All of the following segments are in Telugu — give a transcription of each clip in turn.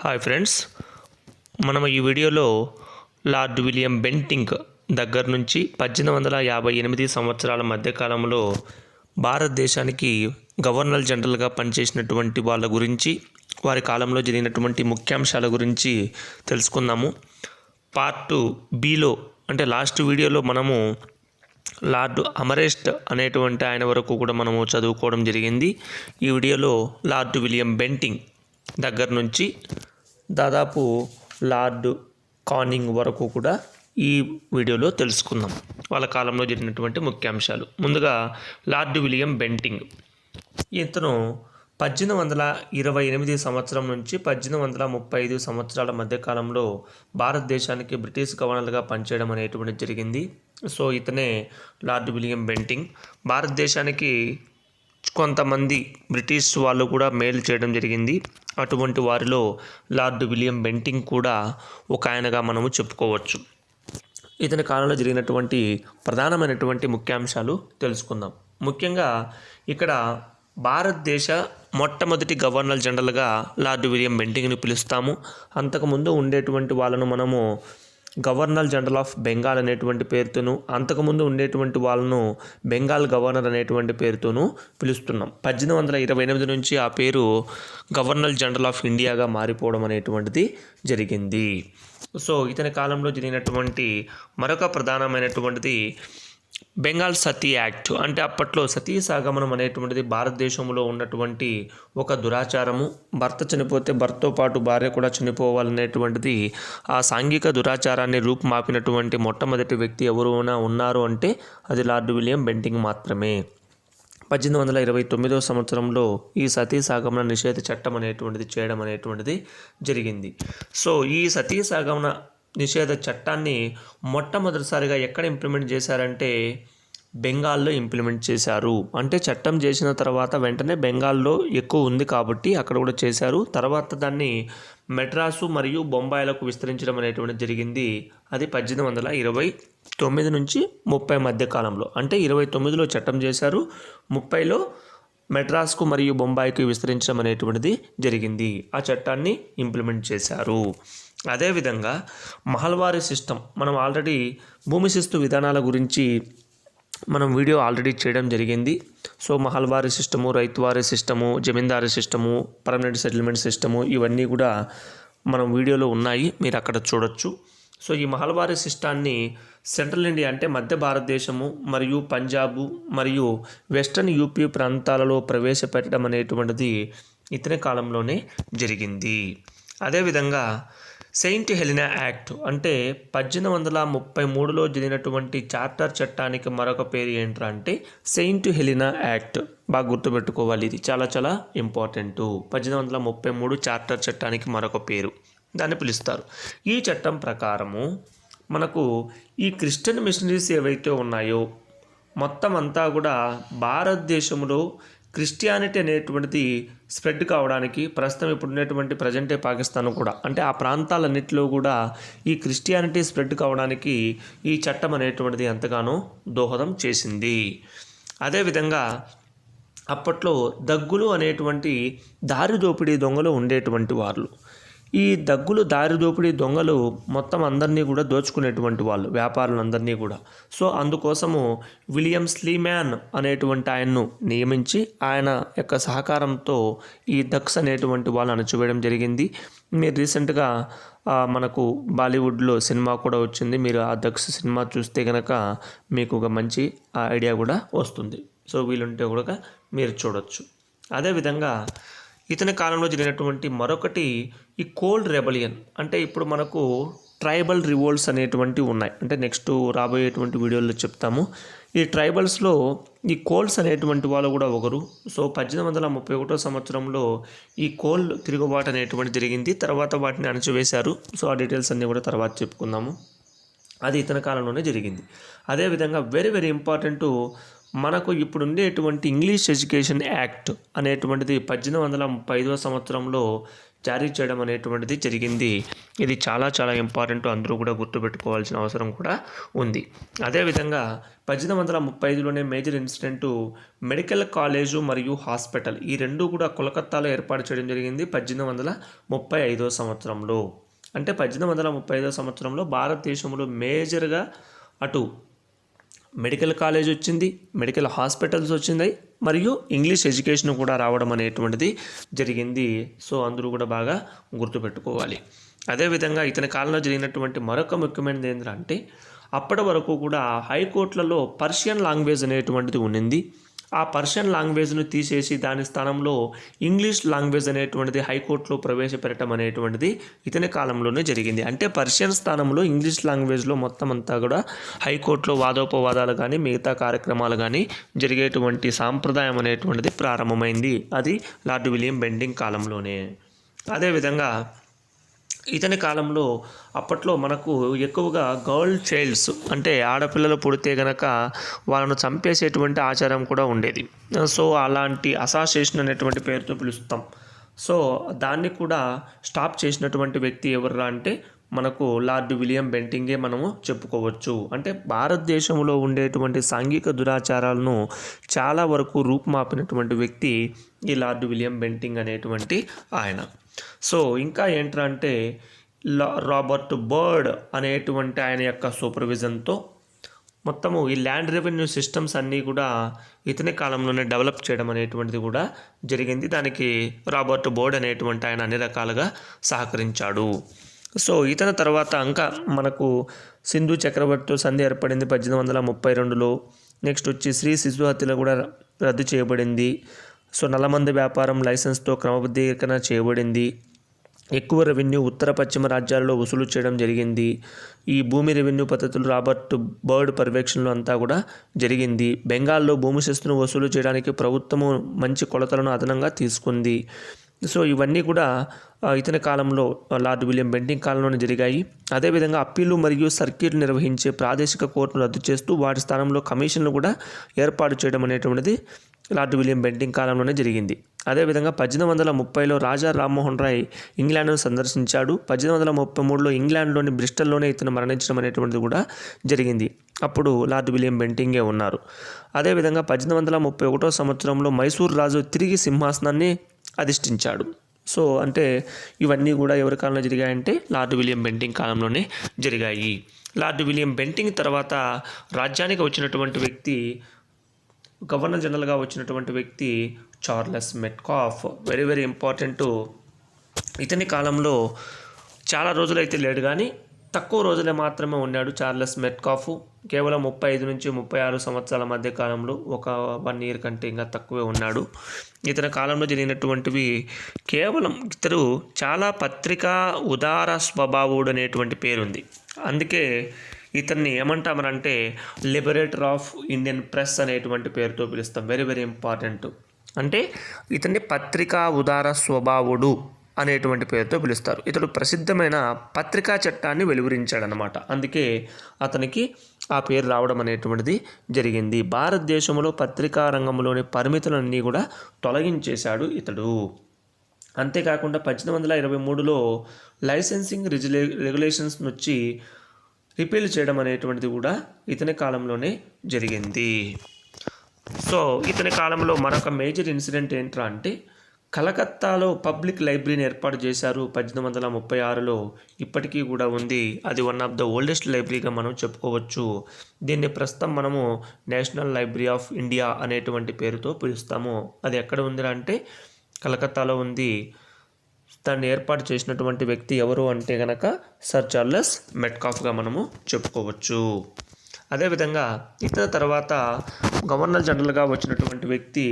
హాయ్ ఫ్రెండ్స్, మనం ఈ వీడియోలో లార్డ్ విలియం బెంటింక్ దగ్గర నుంచి 1858 సంవత్సరాల మధ్యకాలంలో భారతదేశానికి గవర్నర్ జనరల్గా పనిచేసినటువంటి వాళ్ళ గురించి, వారి కాలంలో జరిగినటువంటి ముఖ్యాంశాల గురించి తెలుసుకుందాము. పార్ట్ బిలో అంటే లాస్ట్ వీడియోలో మనము లార్డ్ అమరెస్ట్ అనేటువంటి ఆయన వరకు కూడా మనము చదువుకోవడం జరిగింది. ఈ వీడియోలో లార్డ్ విలియం బెంటింక్ దగ్గర నుంచి దాదాపు లార్డ్ కానింగ్ వరకు కూడా ఈ వీడియోలో తెలుసుకుందాం, వాళ్ళ కాలంలో జరిగినటువంటి ముఖ్యాంశాలు. ముందుగా లార్డ్ విలియం బెంటింక్, ఇతను 1828 సంవత్సరం నుంచి 1835 సంవత్సరాల మధ్యకాలంలో భారతదేశానికి బ్రిటిష్ గవర్నర్గా పనిచేయడం అనేటువంటిది జరిగింది. సో ఇతనే లార్డ్ విలియం బెంటింక్. భారతదేశానికి కొంతమంది బ్రిటిష్ వాళ్ళు కూడా మేలు చేయడం జరిగింది. అటువంటి వారిలో లార్డ్ విలియం బెంటింక్ కూడా ఒక ఆయనగా మనము చెప్పుకోవచ్చు. ఇతని కాలంలో జరిగినటువంటి ప్రధానమైనటువంటి ముఖ్యాంశాలు తెలుసుకుందాం. ముఖ్యంగా ఇక్కడ భారతదేశ మొట్టమొదటి గవర్నర్ జనరల్గా లార్డ్ విలియం బెంటింక్ని పిలుస్తాము. అంతకుముందు ఉండేటువంటి వాళ్ళను మనము గవర్నర్ జనరల్ ఆఫ్ బెంగాల్ అనేటువంటి పేరుతోనూ, అంతకుముందు ఉండేటువంటి వాళ్ళను బెంగాల్ గవర్నర్ అనేటువంటి పేరుతోనూ పిలుస్తున్నాం. 1828 నుంచి ఆ పేరు గవర్నర్ జనరల్ ఆఫ్ ఇండియాగా మారిపోవడం అనేటువంటిది జరిగింది. సో ఇతని కాలంలో జరిగినటువంటి మరొక ప్రధానమైనటువంటిది బెంగాల్ సతీ యాక్ట్. అంటే అప్పట్లో సతీ సాగమనం అనేటువంటిది భారతదేశంలో ఉన్నటువంటి ఒక దురాచారము. భర్త చనిపోతే భర్తతో పాటు భార్య కూడా చనిపోవాలనేటువంటిది, ఆ సాంఘిక దురాచారాన్ని రూపుమాపినటువంటి మొట్టమొదటి వ్యక్తి ఎవరైనా ఉన్నారు అంటే అది లార్డ్ విలియం బెంటింక్ మాత్రమే. 1829 సంవత్సరంలో ఈ సతీ సాగమన నిషేధ చట్టం అనేటువంటిది చేయడం అనేటువంటిది జరిగింది. సో ఈ సతీ సాగమన నిషేధ చట్టాన్ని మొట్టమొదటిసారిగా ఎక్కడ ఇంప్లిమెంట్ చేశారంటే బెంగాల్లో ఇంప్లిమెంట్ చేశారు. అంటే చట్టం చేసిన తర్వాత వెంటనే బెంగాల్లో ఎక్కువ ఉంది కాబట్టి అక్కడ కూడా చేశారు. తర్వాత దాన్ని మెడ్రాసు మరియు బొంబాయిలకు విస్తరించడం అనేటువంటిది జరిగింది. అది 1829 నుంచి 30 మధ్య కాలంలో. అంటే 29లో చట్టం చేశారు, 30లో మెడ్రాస్కు మరియు బొంబాయికి విస్తరించడం అనేటువంటిది జరిగింది. ఆ చట్టాన్ని ఇంప్లిమెంట్ చేశారు. అదేవిధంగా మహల్వారీ సిస్టమ్, మనం ఆల్రెడీ భూమి శిస్తు విధానాల గురించి మనం వీడియో ఆల్రెడీ చేయడం జరిగింది. So Mahalwari system, Ryotwari system, Zamindari system, permanent settlement system, ఇవన్నీ కూడా మనం వీడియోలో ఉన్నాయి, మీరు అక్కడ చూడొచ్చు. సో ఈ మహల్వారీ సిస్టాన్ని సెంట్రల్ ఇండియా అంటే మధ్య భారతదేశము మరియు పంజాబు మరియు వెస్టర్న్ యూపీ ప్రాంతాలలో ప్రవేశపెట్టడం అనేటువంటిది ఇతని కాలంలోనే జరిగింది. అదేవిధంగా సెయింట్ హెలినా యాక్ట్ అంటే 1833లో జరిగినటువంటి చార్టర్ చట్టానికి మరొక పేరు ఏంట్రా అంటే సెయింట్ హెలినా యాక్ట్. బాగా గుర్తుపెట్టుకోవాలి, ఇది చాలా చాలా ఇంపార్టెంట్. 1833 చార్టర్ చట్టానికి మరొక పేరు, దాన్ని పిలుస్తారు. ఈ చట్టం ప్రకారము మనకు ఈ క్రిస్టియన్ మిషనరీస్ ఏవైతే ఉన్నాయో మొత్తం అంతా కూడా భారతదేశంలో క్రిస్టియానిటీ అనేటువంటిది స్ప్రెడ్ కావడానికి, ప్రస్తుతం ఇప్పుడు ఉన్నటువంటి ప్రజెంటే పాకిస్తాన్ కూడా, అంటే ఆ ప్రాంతాలన్నింటిలో కూడా ఈ క్రిస్టియానిటీ స్ప్రెడ్ కావడానికి ఈ చట్టం అనేటువంటిది ఎంతగానో దోహదం చేసింది. అదేవిధంగా అప్పట్లో దగ్గులు అనేటువంటి దారి దోపిడీ దొంగలు ఉండేటువంటి వాళ్ళు. ఈ దగ్గులు దారి దోపిడీ దొంగలు మొత్తం అందరినీ కూడా దోచుకునేటువంటి వాళ్ళు, వ్యాపారులందరినీ కూడా. సో అందుకోసము విలియం స్లీమ్యాన్ అనేటువంటి ఆయన్ను నియమించి ఆయన యొక్క సహకారంతో ఈ దక్స్ అనేటువంటి వాళ్ళు అణచివేయడం జరిగింది. మీరు రీసెంట్గా మనకు బాలీవుడ్లో సినిమా కూడా వచ్చింది, మీరు ఆ దక్స్ సినిమా చూస్తే కనుక మీకు ఒక మంచి ఐడియా కూడా వస్తుంది. సో వీలుంటే కూడా మీరు చూడొచ్చు. అదేవిధంగా ఇతని కాలంలో జరిగినటువంటి మరొకటి ఈ కోల్డ్ రెబలియన్. అంటే ఇప్పుడు మనకు ట్రైబల్ రివోల్ట్స్ అనేటువంటివి ఉన్నాయి, అంటే నెక్స్ట్ రాబోయేటువంటి వీడియోలో చెప్తాము. ఈ ట్రైబల్స్లో ఈ కోల్డ్స్ అనేటువంటి వాళ్ళు కూడా ఒకరు. సో 1831 సంవత్సరంలో ఈ కోల్డ్ తిరుగుబాటు అనేటువంటి జరిగింది. తర్వాత వాటిని అణచివేశారు. సో ఆ డీటెయిల్స్ అన్నీ కూడా తర్వాత చెప్పుకుందాము. అది ఇతని కాలంలోనే జరిగింది. అదేవిధంగా వెరీ వెరీ ఇంపార్టెంట్, మనకు ఇప్పుడు ఉండేటువంటి ఇంగ్లీష్ ఎడ్యుకేషన్ యాక్ట్ అనేటువంటిది 1835 సంవత్సరంలో జారీ చేయడం అనేటువంటిది జరిగింది. ఇది చాలా చాలా ఇంపార్టెంట్, అందరూ కూడా గుర్తుపెట్టుకోవాల్సిన అవసరం కూడా ఉంది. అదేవిధంగా 1835లోనే మేజర్ ఇన్సిడెంటు మెడికల్ కాలేజు మరియు హాస్పిటల్ ఈ రెండు కూడా కోల్కతాలో ఏర్పాటు చేయడం జరిగింది 1835 సంవత్సరంలో. అంటే 1835 సంవత్సరంలో భారతదేశంలో మేజర్గా అటు మెడికల్ కాలేజ్ వచ్చింది, మెడికల్ హాస్పిటల్స్ వచ్చింది, మరియు ఇంగ్లీష్ ఎడ్యుకేషన్ కూడా రావడం అనేటువంటిది జరిగింది. సో అందరూ కూడా బాగా గుర్తుపెట్టుకోవాలి. అదేవిధంగా ఇతని కాలంలో జరిగినటువంటి మరొక ముఖ్యమైనది ఏంటంటే అప్పటి వరకు కూడా హైకోర్టులలో పర్షియన్ లాంగ్వేజ్ అనేటువంటిది ఉన్నింది. ఆ పర్షియన్ లాంగ్వేజ్ను తీసేసి దాని స్థానంలో ఇంగ్లీష్ లాంగ్వేజ్ అనేటువంటిది హైకోర్టులో ప్రవేశపెట్టడం అనేటువంటిది ఇతని కాలంలోనే జరిగింది. అంటే పర్షియన్ స్థానంలో ఇంగ్లీష్ లాంగ్వేజ్లో మొత్తం అంతా కూడా హైకోర్టులో వాదోపవాదాలు కానీ మిగతా కార్యక్రమాలు కానీ జరిగేటువంటి సాంప్రదాయం అనేటువంటిది ప్రారంభమైంది. అది లార్డ్ విలియం బెంటింగ్ కాలంలోనే. అదేవిధంగా ఇతని కాలంలో అప్పట్లో మనకు ఎక్కువగా గర్ల్ చైల్డ్స్ అంటే ఆడపిల్లలు పుడితే గనక వాళ్ళను చంపేసేటువంటి ఆచారం కూడా ఉండేది. సో అలాంటి అసాసినేషన్ అనేటువంటి పేరుతో పిలుస్తాం. సో దాన్ని కూడా స్టాప్ చేసినటువంటి వ్యక్తి ఎవర్రా అంటే మనకు లార్డ్ విలియం బెంటింగే మనము చెప్పుకోవచ్చు. అంటే భారతదేశంలో ఉండేటువంటి సాంఘిక దురాచారాలను చాలా వరకు రూపుమాపినటువంటి వ్యక్తి ఈ లార్డ్ విలియం బెంటింగ్ అనేటువంటి ఆయన. సో ఇంకా ఏంటంటే రాబర్ట్ బర్డ్ అనేటువంటి ఆయన యొక్క సూపర్విజన్తో మొత్తము ఈ ల్యాండ్ రెవెన్యూ సిస్టమ్స్ అన్నీ కూడా ఇతని కాలంలోనే డెవలప్ చేయడం అనేటువంటిది కూడా జరిగింది. దానికి రాబర్ట్ బర్డ్ అనేటువంటి ఆయన అన్ని రకాలుగా సహకరించాడు. సో ఇతని తర్వాత ఇంకా మనకు సింధు చక్రవర్తితో సంధి ఏర్పడింది 1832లో. నెక్స్ట్ వచ్చి శ్రీ శిశు హత్యలు కూడా రద్దు చేయబడింది. సో నల్లమంది వ్యాపారం లైసెన్స్తో క్రమబద్ధీకరణ చేయబడింది. ఎక్కువ రెవెన్యూ ఉత్తర పశ్చిమ రాజ్యాలలో వసూలు చేయడం జరిగింది. ఈ భూమి రెవెన్యూ పద్ధతులు రాబర్ట్ బర్డ్ పర్యవేక్షణలో అంతా కూడా జరిగింది. బెంగాల్లో భూమి శిస్తును వసూలు చేయడానికి ప్రభుత్వము మంచి కొలతలను అదనంగా తీసుకుంది. సో ఇవన్నీ కూడా ఇతని కాలంలో లార్డ్ విలియం బెంటింగ్ కాలంలోనే జరిగాయి. అదేవిధంగా అప్పీలు మరియు సర్క్యూట్ నిర్వహించే ప్రాదేశిక కోర్టును రద్దు చేస్తూ వాటి స్థానంలో కమిషన్లు కూడా ఏర్పాటు చేయడం అనేటువంటిది లార్డ్ విలియం బెంటింగ్ కాలంలోనే జరిగింది. అదేవిధంగా 1830లో రాజా రామ్మోహన్ రాయ్ ఇంగ్లాండ్ను సందర్శించాడు. 1833లో ఇంగ్లాండ్లోని బ్రిస్టల్లోనే ఇతను మరణించడం అనేటువంటిది కూడా జరిగింది. అప్పుడు లార్డ్ విలియం బెంటింగే ఉన్నారు. అదేవిధంగా 1831 సంవత్సరంలో మైసూర్ రాజు తిరిగి సింహాసనాన్ని అధిష్ఠించాడు. సో అంటే ఇవన్నీ కూడా ఎవరి కాలంలో జరిగాయంటే లార్డ్ విలియం బెంటింగ్ కాలంలోనే జరిగాయి. లార్డ్ విలియం బెంటింగ్ తర్వాత రాజ్యానికి వచ్చినటువంటి వ్యక్తి, గవర్నర్ జనరల్గా వచ్చినటువంటి వ్యక్తి Charles Metcalfe. Very very important. ఇతని కాలంలో చాలా రోజులైతే లేడు కానీ తక్కువ రోజులే మాత్రమే ఉన్నాడు చార్లెస్ మెట్కాఫ్. కేవలం 35 నుంచి 36 సంవత్సరాల మధ్య కాలంలో, ఒక 1 ఇయర్ కంటే ఇంకా తక్కువే ఉన్నాడు. ఇతని కాలంలో జరిగినటువంటివి కేవలం ఇతడు చాలా పత్రికా ఉదార స్వభావుడు అనేటువంటి పేరుంది. అందుకే ఇతన్ని ఏమంటామనంటే లిబరేటర్ ఆఫ్ ఇండియన్ ప్రెస్ అనేటువంటి పేరుతో పిలుస్తాం. Very very important. అంటే ఇతన్ని పత్రికా ఉదార స్వభావుడు అనేటువంటి పేరుతో పిలుస్తారు. ఇతడు ప్రసిద్ధమైన పత్రికా చట్టాన్ని వెలువరించాడనమాట. అందుకే అతనికి ఆ పేరు రావడం అనేటువంటిది జరిగింది. భారతదేశంలో పత్రికా రంగంలోని పరిమితులన్నీ కూడా తొలగించేశాడు ఇతడు. అంతేకాకుండా 1823లో లైసెన్సింగ్ రెగ్యులేషన్స్ వచ్చి రిపీల్ చేయడం అనేటువంటిది కూడా ఇతని కాలంలోనే జరిగింది. సో ఇతని కాలంలో మరొక మేజర్ ఇన్సిడెంట్ ఏంట్రా అంటే కలకత్తాలో పబ్లిక్ లైబ్రరీని ఏర్పాటు చేశారు 1836లో. ఇప్పటికీ కూడా ఉంది. అది వన్ ఆఫ్ ద ఓల్డెస్ట్ లైబ్రరీగా మనం చెప్పుకోవచ్చు. దీన్ని ప్రస్తుతం మనము నేషనల్ లైబ్రరీ ఆఫ్ ఇండియా అనేటువంటి పేరుతో పిలుస్తాము. అది ఎక్కడ ఉందిరా అంటే కలకత్తాలో ఉంది. దాన్ని ఏర్పాటు చేసినటువంటి వ్యక్తి ఎవరు అంటే కనుక సర్ చార్లెస్ మెట్కాఫ్గా మనము చెప్పుకోవచ్చు. అదేవిధంగా ఇతని తర్వాత గవర్నర్ జనరల్గా వచ్చినటువంటి వ్యక్తి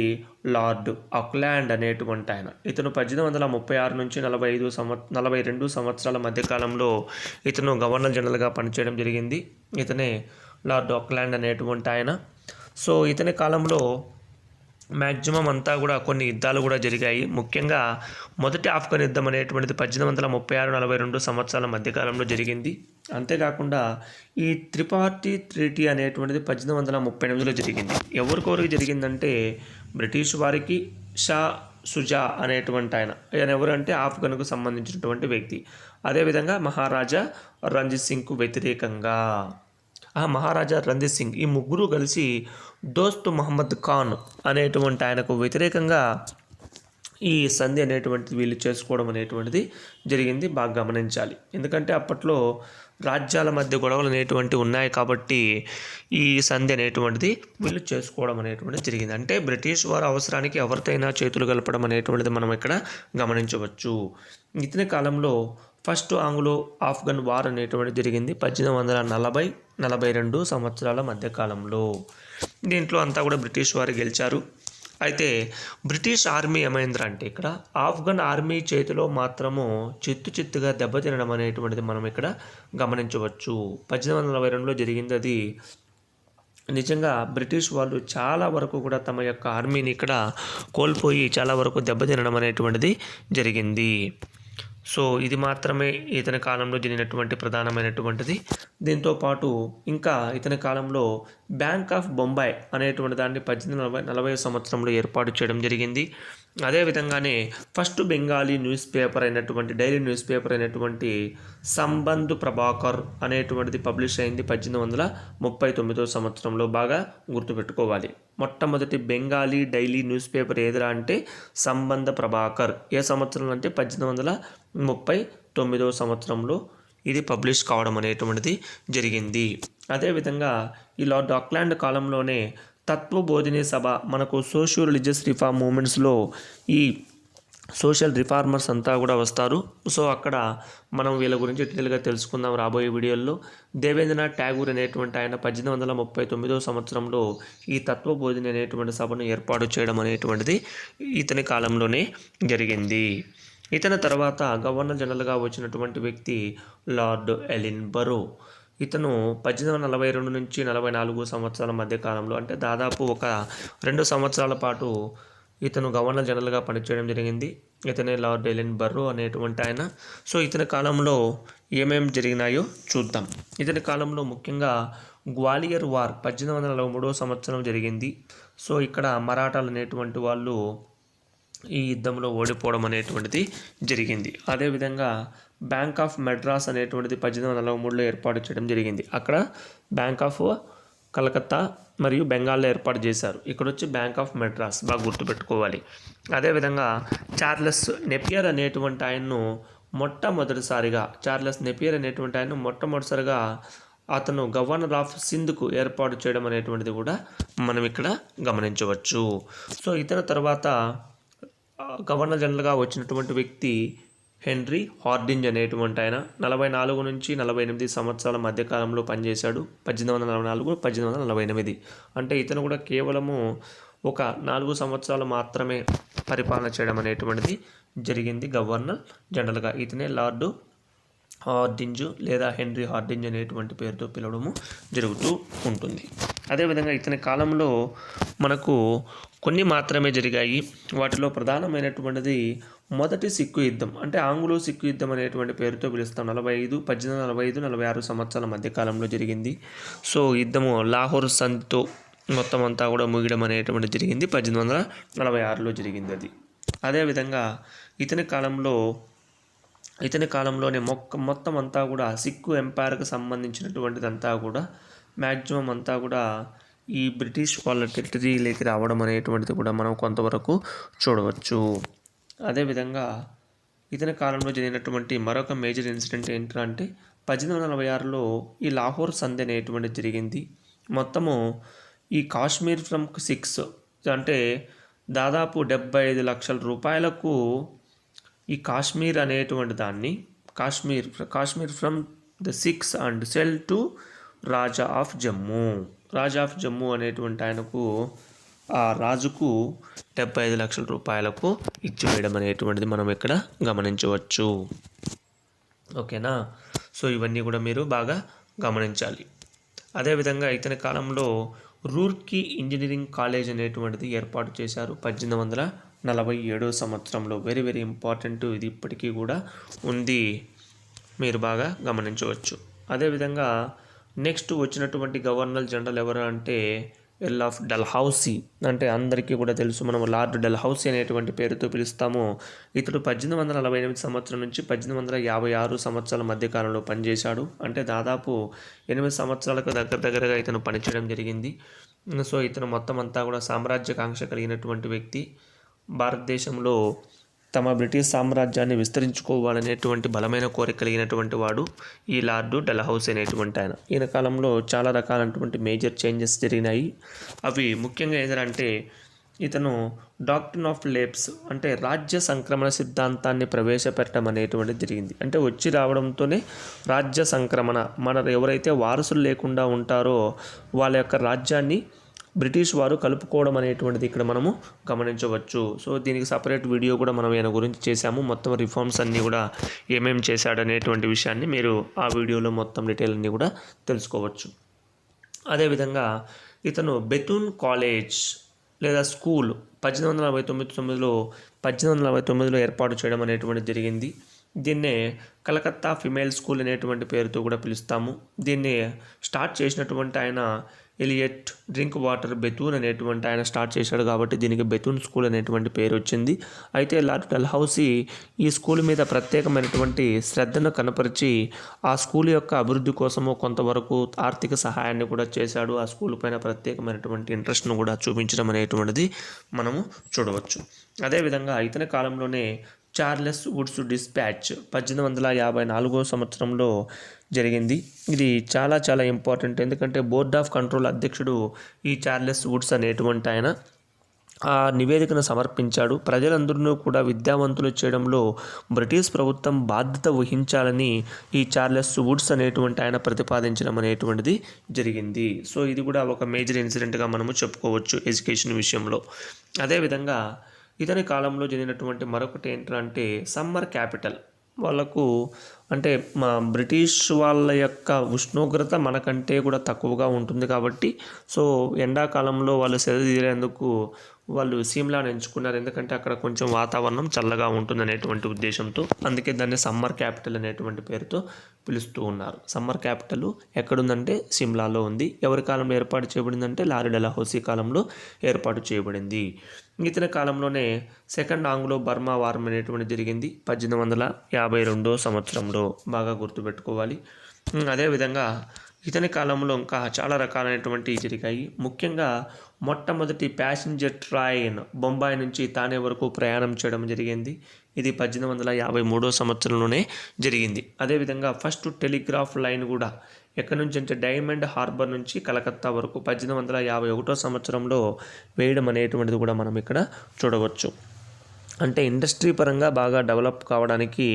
లార్డ్ ఆక్లాండ్ అనేటువంటి ఆయన. ఇతను 1836 నుంచి 42 సంవత్సరాల మధ్యకాలంలో ఇతను గవర్నర్ జనరల్గా పనిచేయడం జరిగింది. ఇతనే లార్డ్ ఆక్లాండ్ అనేటువంటి ఆయన. సో ఇతని కాలంలో మ్యాక్సిమం అంతా కూడా కొన్ని యుద్ధాలు కూడా జరిగాయి. ముఖ్యంగా మొదటి ఆఫ్ఘన్ యుద్ధం అనేటువంటిది 1836-42 సంవత్సరాల మధ్యకాలంలో జరిగింది. అంతేకాకుండా ఈ త్రిపార్టీ ట్రీటీ అనేటువంటిది 1838లో జరిగింది. ఎవరికొరికి జరిగిందంటే బ్రిటిష్ వారికి, షా సుజా అనేటువంటి ఆయన ఎవరంటే ఆఫ్ఘన్కు సంబంధించినటువంటి వ్యక్తి. అదేవిధంగా మహారాజా రంజిత్ సింగ్కు వ్యతిరేకంగా మహారాజా రంజిత్ సింగ్ ఈ ముగ్గురు కలిసి దోస్త్ మహమ్మద్ ఖాన్ అనేటువంటి ఆయనకు వ్యతిరేకంగా ఈ సంధి అనేటువంటిది వీళ్ళు చేసుకోవడం అనేటువంటిది జరిగింది. బాగా గమనించాలి. ఎందుకంటే అప్పట్లో రాజ్యాల మధ్య గొడవలు అనేటువంటివి ఉన్నాయి కాబట్టి ఈ సంధి అనేటువంటిది వీళ్ళు చేసుకోవడం అనేటువంటిది జరిగింది. అంటే బ్రిటిష్ వారి అవసరానికి ఎవరితోనైనా చేతులు కలపడం అనేటువంటిది మనం ఇక్కడ గమనించవచ్చు. ఇతని కాలంలో ఫస్ట్ ఆంగ్లో ఆఫ్ఘన్ వార్ అనేటువంటిది జరిగింది 1840-42 సంవత్సరాల మధ్యకాలంలో. దీంట్లో అంతా కూడా బ్రిటిష్ వారు గెలిచారు. అయితే బ్రిటిష్ ఆర్మీ ఏమైందంటే ఇక్కడ ఆఫ్ఘన్ ఆర్మీ చేతిలో మాత్రము చిత్తుగా దెబ్బతినడం అనేటువంటిది మనం ఇక్కడ గమనించవచ్చు. 1842లో జరిగింది అది. నిజంగా బ్రిటిష్ వాళ్ళు చాలా వరకు కూడా తమ యొక్క ఆర్మీని ఇక్కడ కోల్పోయి చాలా వరకు దెబ్బతినడం అనేటువంటిది జరిగింది. సో ఇది మాత్రమే ఇతని కాలంలో జరిగినటువంటి ప్రధానమైనటువంటిది. దీంతోపాటు ఇంకా ఇతని కాలంలో బ్యాంక్ ఆఫ్ బొంబాయి అనేటువంటి దాన్ని 1840 సంవత్సరంలో ఏర్పాటు చేయడం జరిగింది. అదేవిధంగానే ఫస్ట్ బెంగాలీ న్యూస్ పేపర్ అయినటువంటి డైలీ న్యూస్ పేపర్ అయినటువంటి సంబంధ్ ప్రభాకర్ అనేటువంటిది పబ్లిష్ అయింది 1839 సంవత్సరంలో. బాగా గుర్తుపెట్టుకోవాలి. మొట్టమొదటి బెంగాలీ డైలీ న్యూస్ పేపర్ ఏదిరా అంటే సంబంధ ప్రభాకర్. ఏ సంవత్సరం అంటే 1839 సంవత్సరంలో ఇది పబ్లిష్ కావడం అనేటువంటిది జరిగింది. అదేవిధంగా ఈ లార్డ్ ఆక్లాండ్ కాలంలోనే తత్వబోధిని సభ మనకు సోషియో రిలీజియస్ రిఫార్మ్ మూమెంట్స్లో ఈ సోషల్ రిఫార్మర్స్ అంతా కూడా వస్తారు. సో అక్కడ మనం వీళ్ళ గురించి డీటెయిల్గా తెలుసుకుందాం రాబోయే వీడియోల్లో. దేవేంద్రనాథ్ ఠాగూర్ అనేటువంటి ఆయన 1839 సంవత్సరంలో ఈ తత్వబోధిని అనేటువంటి సభను ఏర్పాటు చేయడం అనేటువంటిది ఇతని కాలంలోనే జరిగింది. ఇతని తర్వాత గవర్నర్ జనరల్గా వచ్చినటువంటి వ్యక్తి లార్డ్ ఎలిన్బరో. ఇతను 1842 నుంచి 44 సంవత్సరాల మధ్య కాలంలో అంటే దాదాపు ఒక 2 సంవత్సరాల పాటు ఇతను గవర్నర్ జనరల్గా పనిచేయడం జరిగింది. ఇతనే లార్డ్ ఎలిన్బరో అనేటువంటి ఆయన. సో ఇతని కాలంలో ఏమేమి జరిగినాయో చూద్దాం. ఇతని కాలంలో ముఖ్యంగా గ్వాలియర్ వార్ 1843 సంవత్సరం జరిగింది. సో ఇక్కడ మరాఠాలు అనేటువంటి వాళ్ళు ఈ యుద్ధంలో ఓడిపోవడం అనేటువంటిది జరిగింది. అదేవిధంగా బ్యాంక్ ఆఫ్ మెడ్రాస్ అనేటువంటిది 1843లో ఏర్పాటు చేయడం జరిగింది. అక్కడ బ్యాంక్ ఆఫ్ కలకత్తా మరియు బెంగాల్లో ఏర్పాటు చేశారు. ఇక్కడ వచ్చి బ్యాంక్ ఆఫ్ మెడ్రాస్. బాగా గుర్తుపెట్టుకోవాలి. అదేవిధంగా చార్లెస్ నెపియర్ అనేటువంటి ఆయన్ను మొట్టమొదటిసారిగా అతను గవర్నర్ ఆఫ్ సింధ్కు ఏర్పాటు చేయడం అనేటువంటిది కూడా మనం ఇక్కడ గమనించవచ్చు. సో ఇతని తర్వాత గవర్నర్ జనరల్గా వచ్చినటువంటి వ్యక్తి హెన్రీ హార్డింజ్ అనేటువంటి ఆయన 44 నుంచి 48 సంవత్సరాల మధ్యకాలంలో పనిచేశాడు. 1844-1848 అంటే ఇతను కూడా కేవలము ఒక 4 సంవత్సరాలు మాత్రమే పరిపాలన చేయడం అనేటువంటిది జరిగింది గవర్నర్ జనరల్గా. ఇతనే లార్డ్ హార్డింజ్ లేదా హెన్రీ హార్డింజ్ అనేటువంటి పేరుతో పిలవడము జరుగుతూ ఉంటుంది. అదేవిధంగా ఇతని కాలంలో మనకు కొన్ని మాత్రమే జరిగాయి. వాటిలో ప్రధానమైనటువంటిది మొదటి సిక్కు యుద్ధం అంటే ఆంగ్లో సిక్కు యుద్ధం అనేటువంటి పేరుతో పిలుస్తాం. 1845-46 సంవత్సరాల మధ్యకాలంలో జరిగింది. సో యుద్ధము లాహోర్ సంధితో మొత్తం అంతా కూడా ముగియడం అనేటువంటి జరిగింది. 1846లో జరిగింది అది. అదేవిధంగా ఇతని కాలంలోనే మొత్తం అంతా కూడా సిక్కు ఎంపైర్కి సంబంధించినటువంటిదంతా కూడా మ్యాక్సిమం అంతా కూడా ఈ బ్రిటిష్ వాళ్ళ టెరిటరీలోకి రావడం అనేటువంటిది కూడా మనం కొంతవరకు చూడవచ్చు. అదేవిధంగా ఇతని కాలంలో జరిగినటువంటి మరొక మేజర్ ఇన్సిడెంట్ ఏంటంటే 1846లో ఈ లాహోర్ సంధి అనేటువంటిది జరిగింది. మొత్తము ఈ కాశ్మీర్ ఫ్రమ్ 6 అంటే దాదాపు 75 లక్షల రూపాయలకు ఈ కాశ్మీర్ అనేటువంటి దాన్ని Kashmir from the 6 and cell to Raja of Jammu అనేటువంటి ఆయనకు ఆ రాజుకు 75 లక్షల రూపాయలకు ఇచ్చివేయడం అనేటువంటిది మనం ఇక్కడ గమనించవచ్చు. ఓకేనా. సో ఇవన్నీ కూడా మీరు బాగా గమనించాలి. అదేవిధంగా ఇతని కాలంలో రూర్కీ ఇంజనీరింగ్ కాలేజ్ అనేటువంటిది ఏర్పాటు చేశారు 1847 సంవత్సరంలో. వెరీ వెరీ ఇంపార్టెంట్ ఇది, ఇప్పటికీ కూడా ఉంది, మీరు బాగా గమనించవచ్చు. అదేవిధంగా నెక్స్ట్ వచ్చినటువంటి గవర్నర్ జనరల్ ఎవరు అంటే ఎర్ల్ ఆఫ్ డల్హౌసీ అంటే అందరికీ కూడా తెలుసు, మనం లార్డ్ డల్హౌసీ అనేటువంటి పేరుతో పిలుస్తాము. ఇతడు 1848 సంవత్సరం నుంచి 1856 సంవత్సరాల మధ్యకాలంలో పనిచేశాడు. అంటే దాదాపు 8 సంవత్సరాలకు దగ్గరగా ఇతను పనిచేయడం జరిగింది. సో ఇతను మొత్తం అంతా కూడా సామ్రాజ్యకాంక్ష కలిగినటువంటి వ్యక్తి. భారతదేశంలో తమ బ్రిటిష్ సామ్రాజ్యాన్ని విస్తరించుకోవాలనేటువంటి బలమైన కోరిక కలిగినటువంటి వాడు ఈ లార్డు డల్హౌసీ అనేటువంటి ఆయన. ఈయన కాలంలో చాలా రకాలైనటువంటి మేజర్ చేంజెస్ జరిగినాయి. అవి ముఖ్యంగా ఏంటంటే ఇతను డాక్ట్రిన్ ఆఫ్ లేప్స్ అంటే రాజ్య సంక్రమణ సిద్ధాంతాన్ని ప్రవేశపెట్టడం అనేటువంటిది జరిగింది. అంటే వచ్చి రావడంతోనే రాజ్య సంక్రమణ, మన ఎవరైతే వారసులు లేకుండా ఉంటారో వాళ్ళ యొక్క రాజ్యాన్ని బ్రిటిష్ వారు కలుపుకోవడం అనేటువంటిది ఇక్కడ మనము గమనించవచ్చు. సో దీనికి సపరేట్ వీడియో కూడా మనం ఈయన గురించి చేశాము. మొత్తం రిఫార్మ్స్ అన్నీ కూడా ఏమేమి చేశాడనేటువంటి విషయాన్ని మీరు ఆ వీడియోలో మొత్తం డీటెయిల్ అన్నీ కూడా తెలుసుకోవచ్చు. అదేవిధంగా ఇతను బెతూన్ కాలేజ్ లేదా స్కూల్ 1849లో ఏర్పాటు చేయడం అనేటువంటిది జరిగింది. దీన్నే కలకత్తా ఫిమేల్ స్కూల్ అనేటువంటి పేరుతో కూడా పిలుస్తాము. దీన్ని స్టార్ట్ చేసినటువంటి ఆయన ఎలియట్ డ్రింక్ వాటర్ బెతూన్ అనేటువంటి ఆయన స్టార్ట్ చేశాడు కాబట్టి దీనికి బెతూన్ స్కూల్ అనేటువంటి పేరు వచ్చింది. అయితే లార్డ్ డల్హౌసీ ఈ స్కూల్ మీద ప్రత్యేకమైనటువంటి శ్రద్ధను కనపరిచి ఆ స్కూల్ యొక్క అభివృద్ధి కోసము కొంతవరకు ఆర్థిక సహాయాన్ని కూడా చేశాడు. ఆ స్కూల్ పైన ప్రత్యేకమైనటువంటి ఇంట్రెస్ట్ను కూడా చూపించడం అనేటువంటిది మనము చూడవచ్చు. అదేవిధంగా ఇతని కాలంలోనే చార్లెస్ వుడ్స్ డిస్పాచ్ 1854 సంవత్సరంలో జరిగింది. ఇది చాలా ఇంపార్టెంట్, ఎందుకంటే బోర్డ్ ఆఫ్ కంట్రోల్ అధ్యక్షుడు ఈ చార్లెస్ వుడ్స్ అనేటువంటి ఆయన ఆ నివేదికను సమర్పించాడు. ప్రజలందరూ కూడా విద్యావంతులు చేయడంలో బ్రిటిష్ ప్రభుత్వం బాధ్యత వహించాలని ఈ చార్లెస్ వుడ్స్ అనేటువంటి ఆయన ప్రతిపాదించడం అనేటువంటిది జరిగింది. సో ఇది కూడా ఒక మేజర్ ఇన్సిడెంట్గా మనము చెప్పుకోవచ్చు ఎడ్యుకేషన్ విషయంలో. అదేవిధంగా ఇతని కాలంలో జరిగినటువంటి మరొకటి ఏంటంటే సమ్మర్ క్యాపిటల్. వాళ్ళకు అంటే మా బ్రిటిష్ వాళ్ళ యొక్క ఉష్ణోగ్రత మనకంటే కూడా తక్కువగా ఉంటుంది కాబట్టి సో ఎండాకాలంలో వాళ్ళు సెలవు తీరేందుకు వాళ్ళు సిమ్లాని ఎంచుకున్నారు. ఎందుకంటే అక్కడ కొంచెం వాతావరణం చల్లగా ఉంటుంది అనేటువంటి ఉద్దేశంతో. అందుకే దాన్ని సమ్మర్ క్యాపిటల్ అనేటువంటి పేరుతో పిలుస్తూ ఉన్నారు. సమ్మర్ క్యాపిటల్ ఎక్కడుందంటే సిమ్లాలో ఉంది. ఎవరి కాలంలో ఏర్పాటు చేయబడిందంటే లార్డ్ డల్హౌసీ కాలంలో ఏర్పాటు చేయబడింది. ఇతని కాలంలోనే సెకండ్ ఆంగ్లో బర్మా వారం అనేటువంటి జరిగింది 1852 సంవత్సరంలో. బాగా గుర్తుపెట్టుకోవాలి. అదేవిధంగా ఇతని కాలంలో ఇంకా చాలా రకాలైనటువంటి జరిగాయి. ముఖ్యంగా మొట్టమొదటి ప్యాసింజర్ ట్రైన్ బొంబాయి నుంచి తానే వరకు ప్రయాణం చేయడం జరిగింది. ఇది 1853 సంవత్సరంలోనే జరిగింది. అదేవిధంగా ఫస్ట్ టెలిగ్రాఫ్ లైన్ కూడా ఎక్కడి నుంచి అంటే డైమండ్ హార్బర్ నుంచి కలకత్తా వరకు 1851 సంవత్సరంలో వేయడం అనేటువంటిది కూడా మనం ఇక్కడ చూడవచ్చు. అంటే ఇండస్ట్రీ పరంగా బాగా డెవలప్ కావడానికి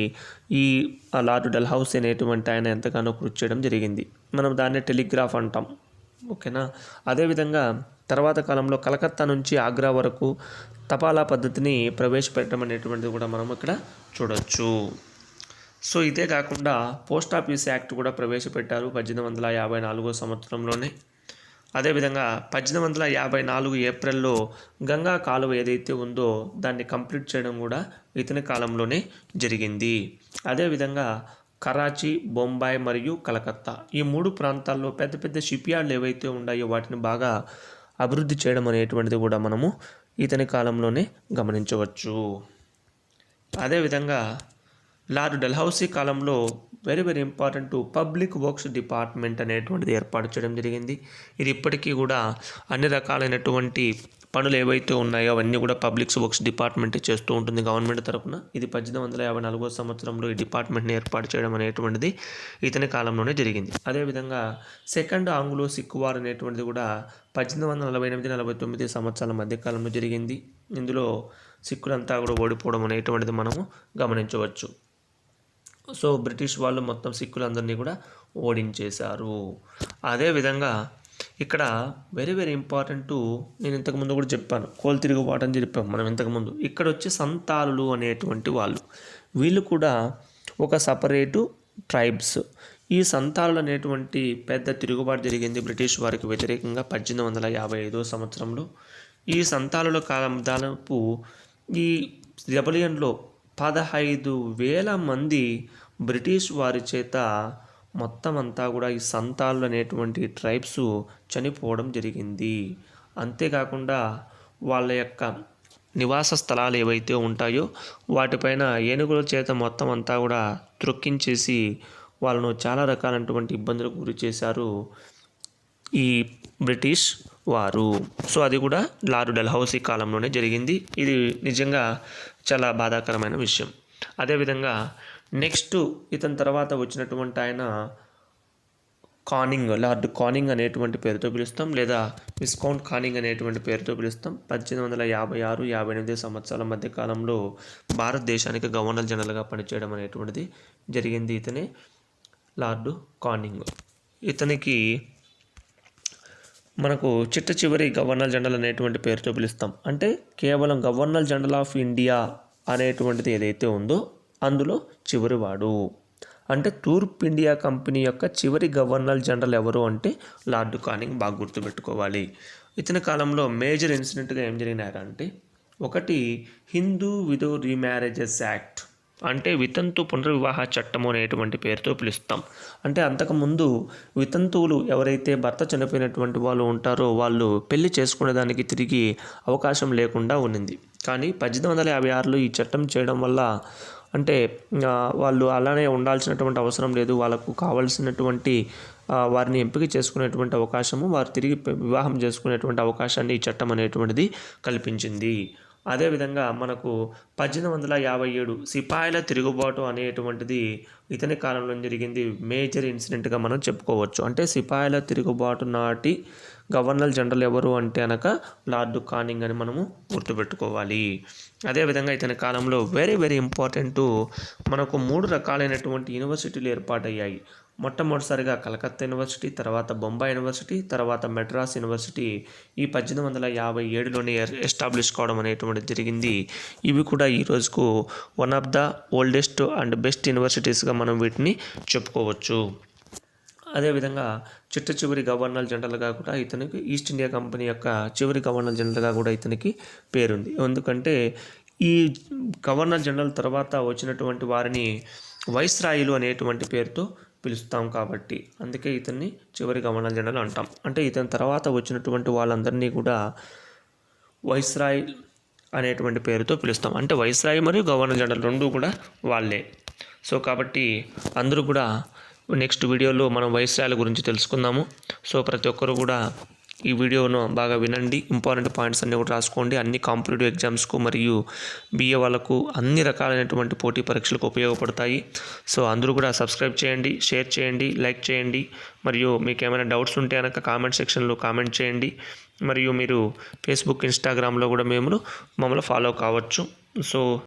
ఈ లార్డ్ డల్హౌసీ అనేటువంటి ఆయన ఎంతగానో కృషి చేయడం జరిగింది. మనం దాన్ని టెలిగ్రాఫ్ అంటాం. ఓకేనా. అదేవిధంగా తర్వాత కాలంలో కలకత్తా నుంచి ఆగ్రా వరకు తపాలా పద్ధతిని ప్రవేశపెట్టడం అనేటువంటిది కూడా మనం ఇక్కడ చూడవచ్చు. సో ఇదే కాకుండా పోస్ట్ ఆఫీస్ యాక్ట్ కూడా ప్రవేశపెట్టారు 1854 సంవత్సరంలోనే. అదేవిధంగా 1854 ఏప్రిల్లో గంగా కాలువ ఏదైతే ఉందో దాన్ని కంప్లీట్ చేయడం కూడా ఇతని కాలంలోనే జరిగింది. అదేవిధంగా కరాచీ, బొంబాయి మరియు కలకత్తా ఈ 3 ప్రాంతాల్లో పెద్ద పెద్ద షిప్ యార్డ్లు ఏవైతే ఉన్నాయో వాటిని బాగా అభివృద్ధి చేయడం అనేటువంటిది కూడా మనము ఇతని కాలంలోనే గమనించవచ్చు. అదేవిధంగా లార్డ్ డల్హౌసీ కాలంలో very important public works department అనేటువంటిది ఏర్పాటు చేయడం జరిగింది. ఇది ఇప్పటికీ కూడా అన్ని రకాలైనటువంటి పనులు ఏవైతే ఉన్నాయో అవన్నీ కూడా పబ్లిక్ వర్క్స్ డిపార్ట్మెంట్ చేస్తూ ఉంటుంది గవర్నమెంట్ తరఫున. ఇది 1854 సంవత్సరంలో ఈ డిపార్ట్మెంట్ని ఏర్పాటు చేయడం అనేటువంటిది ఇతని కాలంలోనే జరిగింది. అదేవిధంగా సెకండ్ ఆంగ్లో సిక్ వార్ అనేటువంటిది కూడా 1848-49 సంవత్సరాల మధ్యకాలంలో జరిగింది. ఇందులో సిక్కులంతా కూడా ఓడిపోవడం అనేటువంటిది మనము గమనించవచ్చు. సో బ్రిటిష్ వాళ్ళు మొత్తం సిక్కులందరినీ కూడా ఓడించేశారు. అదేవిధంగా ఇక్కడ వెరీ ఇంపార్టెంట్, నేను ఇంతకుముందు కూడా చెప్పాను కోల్ తిరుగుబాటు అని చెప్పాము మనం ఇంతకుముందు. ఇక్కడ వచ్చి సంతాలులు అనేటువంటి వీళ్ళు కూడా ఒక సపరేటు ట్రైబ్స్. ఈ సంతాలులు అనేటువంటి పెద్ద తిరుగుబాటు జరిగింది బ్రిటిష్ వారికి వ్యతిరేకంగా 1855 సంవత్సరంలో. ఈ సంతాలుల కాలం దాదాపు ఈ రెబలియన్లో 15,000 మంది బ్రిటిష్ వారి చేత మొత్తం అంతా కూడా ఈ సంతాలు అనేటువంటి ట్రైబ్స్ చనిపోవడం జరిగింది. అంతేకాకుండా వాళ్ళ యొక్క నివాస స్థలాలు ఏవైతే ఉంటాయో వాటిపైన ఏనుగుల చేత మొత్తం అంతా కూడా త్రొక్కించేసి వాళ్ళను చాలా రకాలైనటువంటి ఇబ్బందులకు గురి చేశారు ఈ బ్రిటిష్ వారు. సో అది కూడా లార్డ్ డల్హౌసీ కాలంలోనే జరిగింది. ఇది నిజంగా చాలా బాధాకరమైన విషయం. అదేవిధంగా నెక్స్ట్ ఇతని తర్వాత వచ్చినటువంటి ఆయన కానింగ్, లార్డ్ కానింగ్ అనేటువంటి పేరుతో పిలుస్తాం, లేదా విస్కౌంట్ కానింగ్ అనేటువంటి పేరుతో పిలుస్తాం. 1856-58 సంవత్సరాల మధ్య కాలంలో భారతదేశానికి గవర్నర్ జనరల్గా పనిచేయడం అనేటువంటిది జరిగింది. ఇతనే లార్డ్ కానింగ్. ఇతనికి మనకు చిట్ట చివరి గవర్నర్ జనరల్ అనేటువంటి పేరుతో పిలుస్తాం. అంటే కేవలం గవర్నర్ జనరల్ ఆఫ్ ఇండియా అనేటువంటిది ఏదైతే ఉందో అందులో చివరివాడు. అంటే తూర్పు ఇండియా కంపెనీ యొక్క చివరి గవర్నర్ జనరల్ ఎవరు అంటే లార్డ్ కానింగ్. బాగా గుర్తుపెట్టుకోవాలి. ఇతని కాలంలో మేజర్ ఇన్సిడెంట్గా ఏం జరిగినారంటే, ఒకటి హిందూ విడో రీమ్యారేజెస్ యాక్ట్, అంటే వితంతు పునర్వివాహ చట్టము అనేటువంటి పేరుతో పిలుస్తాం. అంటే అంతకుముందు వితంతువులు ఎవరైతే భర్త చనిపోయినటువంటి వాళ్ళు ఉంటారో వాళ్ళు పెళ్లి చేసుకునేదానికి తిరిగి అవకాశం లేకుండా ఉన్నింది. కానీ 1856లో ఈ చట్టం చేయడం వల్ల అంటే వాళ్ళు అలానే ఉండాల్సినటువంటి అవసరం లేదు, వాళ్ళకు కావాల్సినటువంటి వారిని ఎంపిక చేసుకునేటువంటి అవకాశము, వారు తిరిగి వివాహం చేసుకునేటువంటి అవకాశాన్ని ఈ చట్టం అనేటువంటిది కల్పించింది. అదేవిధంగా మనకు 1857 సిపాయిల తిరుగుబాటు అనేటువంటిది ఇతని కాలంలో జరిగింది. మేజర్ ఇన్సిడెంట్గా మనం చెప్పుకోవచ్చు. అంటే సిపాయిల తిరుగుబాటు నాటి గవర్నర్ జనరల్ ఎవరు అంటే అనక లార్డ్ కానింగ్ అని మనము గుర్తుపెట్టుకోవాలి. అదేవిధంగా ఇతని కాలంలో వెరీ ఇంపార్టెంట్, మనకు 3 రకాలైనటువంటి యూనివర్సిటీలు ఏర్పాటయ్యాయి. మొట్టమొదటిసారిగా కలకత్తా యూనివర్సిటీ, తర్వాత బొంబాయి యూనివర్సిటీ, తర్వాత మెడ్రాస్ యూనివర్సిటీ ఈ 1857లోనే ఎస్టాబ్లిష్ కావడం అనేటువంటిది జరిగింది. ఇవి కూడా ఈ రోజుకు one of the oldest and best యూనివర్సిటీస్గా మనం వీటిని చెప్పుకోవచ్చు. అదేవిధంగా చిట్ట చివరి గవర్నర్ జనరల్గా కూడా ఇతనికి ఈస్ట్ ఇండియా కంపెనీ యొక్క చివరి గవర్నర్ జనరల్గా కూడా ఇతనికి పేరుంది. ఎందుకంటే ఈ గవర్నర్ జనరల్ తర్వాత వచ్చినటువంటి వారిని వైస్రాయిలు అనేటువంటి పేరుతో పిలుస్తాం కాబట్టి అందుకే ఇతన్ని చివరి గవర్నర్ జనరల్ అంటాం. అంటే ఇతని తర్వాత వచ్చినటువంటి వాళ్ళందరినీ కూడా వైస్రాయ్ అనేటువంటి పేరుతో పిలుస్తాం. అంటే వైస్రాయ్ మరియు గవర్నర్ జనరల్ రెండు కూడా వాళ్ళే. సో కాబట్టి అందరూ కూడా నెక్స్ట్ వీడియోలో మనం వైస్రాయ్ల గురించి తెలుసుకుందాము. సో ప్రతి ఒక్కరు కూడా ఈ వీడియోను బాగా వినండి. ఇంపార్టెంట్ పాయింట్స్ అన్నీ కూడా రాసుకోండి. అన్ని కాంపిటేటివ్ ఎగ్జామ్స్కు మరియు బిఏ వాళ్ళకు అన్ని రకాలైనటువంటి పోటీ పరీక్షలకు ఉపయోగపడతాయి. సో అందరూ కూడా సబ్స్క్రైబ్ చేయండి, షేర్ చేయండి, లైక్ చేయండి. మరియు మీకు ఏమైనా డౌట్స్ ఉంటే కనుక కామెంట్ సెక్షన్లో కామెంట్ చేయండి. మరియు మీరు ఫేస్బుక్, ఇన్స్టాగ్రామ్లో కూడా మమ్మల్ని ఫాలో కావచ్చు. సో